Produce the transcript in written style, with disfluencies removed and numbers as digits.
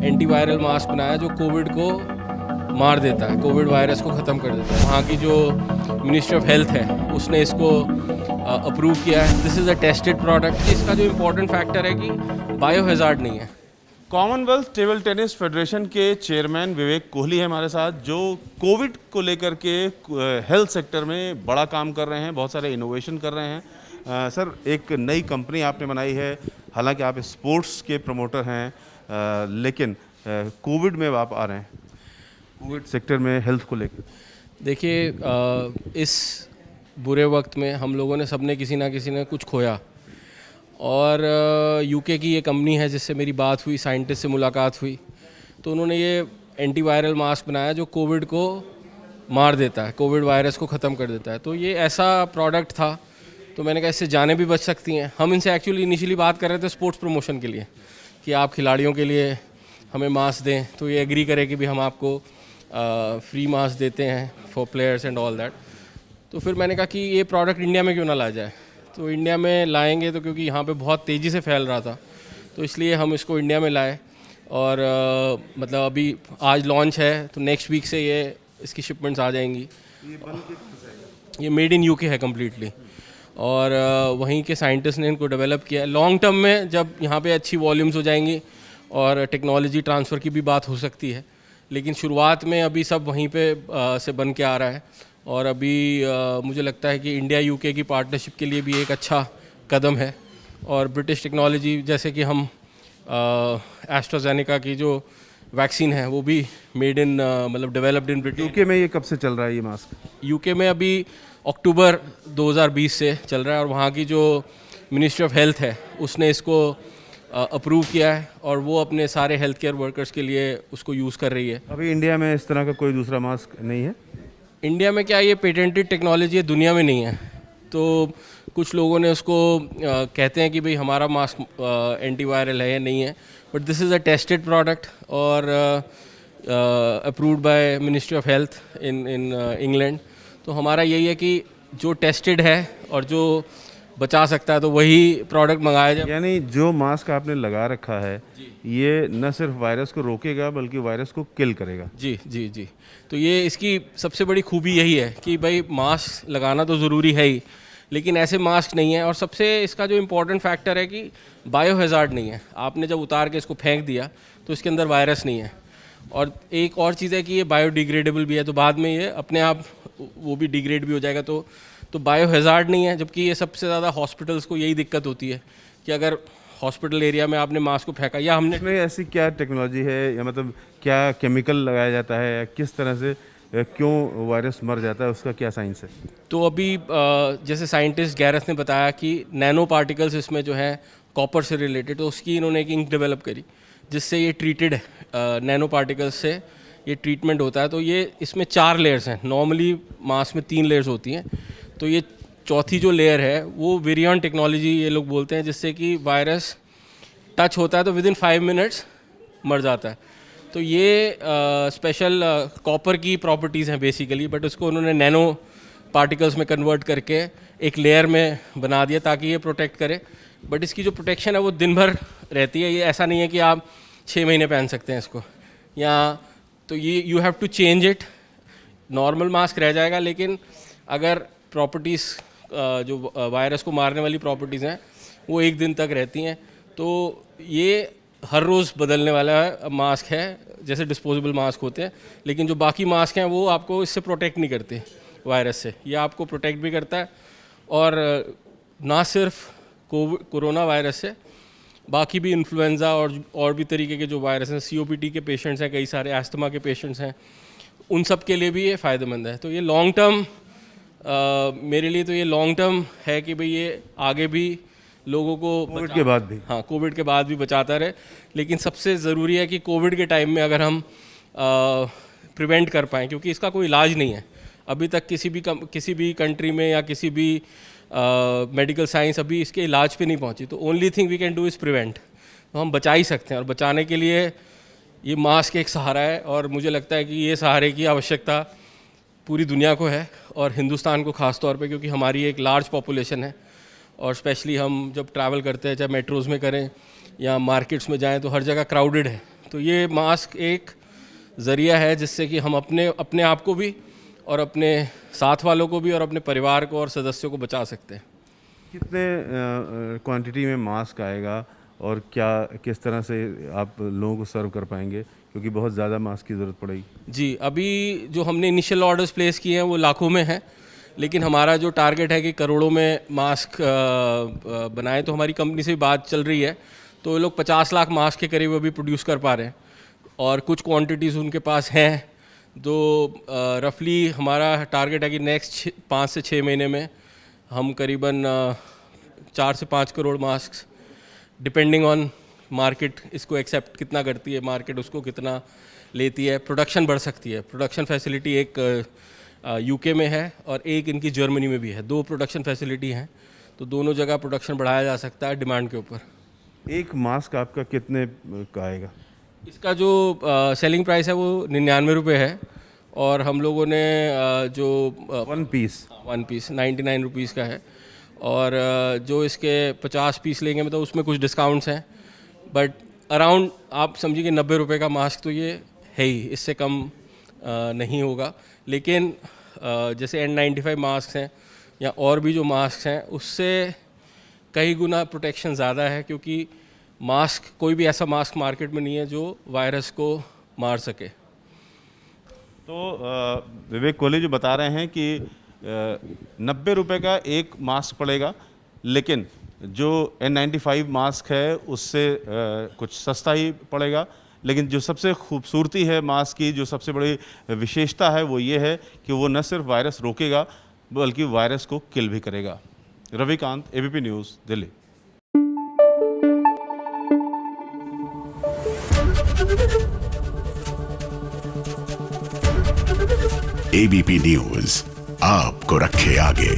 Antiviral mask बनाया जो Covid को मार देता है, कोविड वायरस को ख़त्म कर देता है। वहाँ की जो मिनिस्ट्री ऑफ हेल्थ है उसने इसको अप्रूव किया है। This is a tested product. इसका जो इम्पोर्टेंट फैक्टर है कि बायो हैज़ार्ड नहीं है। कॉमनवेल्थ टेबल टेनिस फेडरेशन के चेयरमैन विवेक कोहली है हमारे साथ, जो कोविड को लेकर के हेल्थ सेक्टर में बड़ा काम कर रहे हैं, बहुत सारे इनोवेशन कर रहे हैं। सर, एक नई कंपनी आपने बनाई है, हालांकि आप स्पोर्ट्स के प्रमोटर हैं, लेकिन कोविड में आप आ रहे हैं, कोविड सेक्टर में हेल्थ को लेकर। देखिए, इस बुरे वक्त में हम लोगों ने सबने किसी ना किसी ने कुछ खोया, और यूके की ये कंपनी है जिससे मेरी बात हुई, साइंटिस्ट से मुलाकात हुई, तो उन्होंने ये एंटीवायरल मास्क बनाया जो कोविड को मार देता है, कोविड वायरस को ख़त्म कर देता है। तो ये ऐसा प्रोडक्ट था, तो मैंने कहा इससे जानें भी बच सकती हैं। हम इनसे एक्चुअली इनिशियली बात कर रहे थे स्पोर्ट्स प्रमोशन के लिए कि आप खिलाड़ियों के लिए हमें मास्क दें, तो ये एग्री करे कि भी हम आपको फ्री मास्क देते हैं for players and all that. तो फिर मैंने कहा कि ये प्रोडक्ट इंडिया में क्यों ना ला जाए। तो इंडिया में लाएंगे तो क्योंकि यहाँ पे बहुत तेज़ी से फैल रहा था, तो इसलिए हम इसको इंडिया में लाए। और मतलब अभी आज लॉन्च है, तो नेक्स्ट वीक से ये इसकी शिपमेंट्स आ जाएंगी। ये मेड इन यूके है कम्प्लीटली, और वहीं के साइंटिस्ट ने इनको डेवलप किया है। लॉन्ग टर्म में जब यहाँ पे अच्छी वॉल्यूम्स हो जाएंगी और टेक्नोलॉजी ट्रांसफ़र की भी बात हो सकती है, लेकिन शुरुआत में अभी सब वहीं पे से बन के आ रहा है। और अभी मुझे लगता है कि इंडिया यूके की पार्टनरशिप के लिए भी एक अच्छा कदम है। और ब्रिटिश टेक्नोलॉजी, जैसे कि हम एस्ट्राजेनेका की जो वैक्सीन है वो भी मेड इन मतलब डेवलप्ड इन ब्रिटेन। यूके में ये कब से चल रहा है ये मास्क? यूके में अभी अक्टूबर 2020 से चल रहा है, और वहाँ की जो मिनिस्ट्री ऑफ हेल्थ है उसने इसको अप्रूव किया है, और वो अपने सारे हेल्थ केयर वर्कर्स के लिए उसको यूज़ कर रही है। अभी इंडिया में इस तरह का कोई दूसरा मास्क नहीं है? इंडिया में क्या, ये पेटेंटेड टेक्नोलॉजी है, दुनिया में नहीं है। तो कुछ लोगों ने उसको कहते हैं कि भाई हमारा मास्क एंटीवायरल है या नहीं है, but this is a tested product और approved by ministry of health in England. तो हमारा यही है कि जो टेस्टेड है और जो बचा सकता है तो वही प्रोडक्ट मंगाया जाए। यानी जो मास्क आपने लगा रखा है ये न सिर्फ वायरस को रोकेगा बल्कि वायरस को किल करेगा। जी जी जी। तो ये इसकी सबसे बड़ी खूबी यही है कि भाई मास्क लगाना तो ज़रूरी है ही, लेकिन ऐसे मास्क नहीं है। और सबसे इसका जो इम्पोर्टेंट फैक्टर है कि बायो हैज़ार्ड नहीं है। आपने जब उतार के इसको फेंक दिया तो इसके अंदर वायरस नहीं है। और एक और चीज़ है कि ये बायोडिग्रेडेबल भी है, तो बाद में ये अपने आप वो भी डिग्रेड भी हो जाएगा। तो बायो हैज़ार्ड नहीं है। जबकि ये सबसे ज़्यादा हॉस्पिटल्स को यही दिक्कत होती है कि अगर हॉस्पिटल एरिया में आपने मास्क को फेंका, या हमने इसमें ऐसी क्या टेक्नोलॉजी है, या मतलब क्या केमिकल लगाया जाता है, या किस तरह से क्यों वायरस मर जाता है, उसका क्या साइंस है? तो अभी जैसे साइंटिस्ट गैरेथ ने बताया कि नैनो पार्टिकल्स इसमें जो है कॉपर से रिलेटेड, तो उसकी इन्होंने एक इंक डेवलप करी जिससे ये ट्रीटेड है। नैनो पार्टिकल्स से ये ट्रीटमेंट होता है। तो ये इसमें 4 लेयर्स हैं। नॉर्मली मास्क में 3 लेयर्स होती हैं, तो ये चौथी जो लेयर है वो वेरिएंट टेक्नोलॉजी ये लोग बोलते हैं, जिससे कि वायरस टच होता है तो विद इन 5 मिनट्स मर जाता है। तो ये स्पेशल कॉपर की प्रॉपर्टीज़ हैं बेसिकली, बट उसको उन्होंने नैनो पार्टिकल्स में कन्वर्ट करके एक लेयर में बना दिया ताकि ये प्रोटेक्ट करे। बट इसकी जो प्रोटेक्शन है वो दिन भर रहती है। ये ऐसा नहीं है कि आप 6 महीने पहन सकते हैं इसको, या तो ये you have to change it. Normal mask रह जाएगा, लेकिन अगर प्रॉपर्टीज़ जो वायरस को मारने वाली प्रॉपर्टीज़ हैं वो 1 दिन तक रहती हैं। तो ये हर रोज़ बदलने वाला मास्क है, जैसे डिस्पोजेबल मास्क होते हैं। लेकिन जो बाकी मास्क हैं वो आपको इससे प्रोटेक्ट नहीं करते वायरस से, ये आपको प्रोटेक्ट भी करता है। और ना सिर्फ कोरोना वायरस से, बाकी भी इन्फ्लुएंज़ा और भी तरीके के जो वायरस हैं, COPD के पेशेंट्स हैं, कई सारे एस्थमा के पेशेंट्स हैं, उन सब के लिए भी ये फ़ायदेमंद है। तो ये लॉन्ग टर्म मेरे लिए तो ये लॉन्ग टर्म है कि भाई ये आगे भी लोगों को कोविड के बाद भी, हाँ कोविड के बाद भी बचाता रहे। लेकिन सबसे ज़रूरी है कि कोविड के टाइम में अगर हम प्रिवेंट कर पाएँ, क्योंकि इसका कोई इलाज नहीं है अभी तक किसी भी कंट्री में, या किसी भी मेडिकल साइंस अभी इसके इलाज पे नहीं पहुंची। तो only thing we can do is prevent. तो हम बचा ही सकते हैं, और बचाने के लिए ये मास्क एक सहारा है। और मुझे लगता है कि ये सहारे की आवश्यकता पूरी दुनिया को है, और हिंदुस्तान को ख़ास तौर पे, क्योंकि हमारी एक लार्ज पॉपुलेशन है। और स्पेशली हम जब ट्रैवल करते हैं, चाहे मेट्रोज़ में करें या मार्केट्स में जाएं, तो हर जगह क्राउडेड है। तो ये मास्क एक ज़रिया है जिससे कि हम अपने आप को भी और अपने साथ वालों को भी और अपने परिवार को और सदस्यों को बचा सकते हैं। कितने क्वांटिटी में मास्क आएगा और क्या किस तरह से आप लोगों को सर्व कर पाएंगे, क्योंकि बहुत ज़्यादा मास्क की ज़रूरत पड़ेगी? जी, अभी जो हमने इनिशियल ऑर्डर्स प्लेस किए हैं वो लाखों में हैं, लेकिन हमारा जो टारगेट है कि करोड़ों में मास्क बनाएं, तो हमारी कंपनी से भी बात चल रही है। तो ये लोग 50 लाख मास्क के करीब अभी प्रोड्यूस कर पा रहे हैं और कुछ क्वांटिटीज़ उनके पास हैं। तो रफली हमारा टारगेट है कि नेक्स्ट 5 से 6 महीने में हम करीबन 4 से 5 crore mask, depending on market इसको एक्सेप्ट कितना करती है, मार्केट उसको कितना लेती है, प्रोडक्शन बढ़ सकती है। प्रोडक्शन फैसिलिटी एक यूके में है और एक इनकी जर्मनी में भी है। 2 प्रोडक्शन फैसिलिटी हैं, तो दोनों जगह प्रोडक्शन बढ़ाया जा सकता है डिमांड के ऊपर। एक मास्क आपका कितने का आएगा? इसका जो सेलिंग प्राइस है वो 99 रुपये है और हम लोगों ने जो वन पीस 99 रुपीज़ का है और जो इसके 50 पीस लेंगे मतलब उसमें कुछ डिस्काउंट्स हैं, बट अराउंड आप समझिए कि 90 रुपये का मास्क तो ये है ही, इससे कम नहीं होगा। लेकिन जैसे N95 मास्क हैं या और भी जो मास्क हैं उससे कई गुना प्रोटेक्शन ज़्यादा है, क्योंकि मास्क, कोई भी ऐसा मास्क मार्केट में नहीं है जो वायरस को मार सके। तो विवेक कोहली जो बता रहे हैं कि 90 रुपये का एक मास्क पड़ेगा, लेकिन जो N95 मास्क है उससे कुछ सस्ता ही पड़ेगा। लेकिन जो सबसे खूबसूरती है मास्क की, जो सबसे बड़ी विशेषता है वो ये है कि वो न सिर्फ वायरस रोकेगा बल्कि वायरस को किल भी करेगा। Ravikant, ABP news, Delhi. ABP news आपको रखे आगे।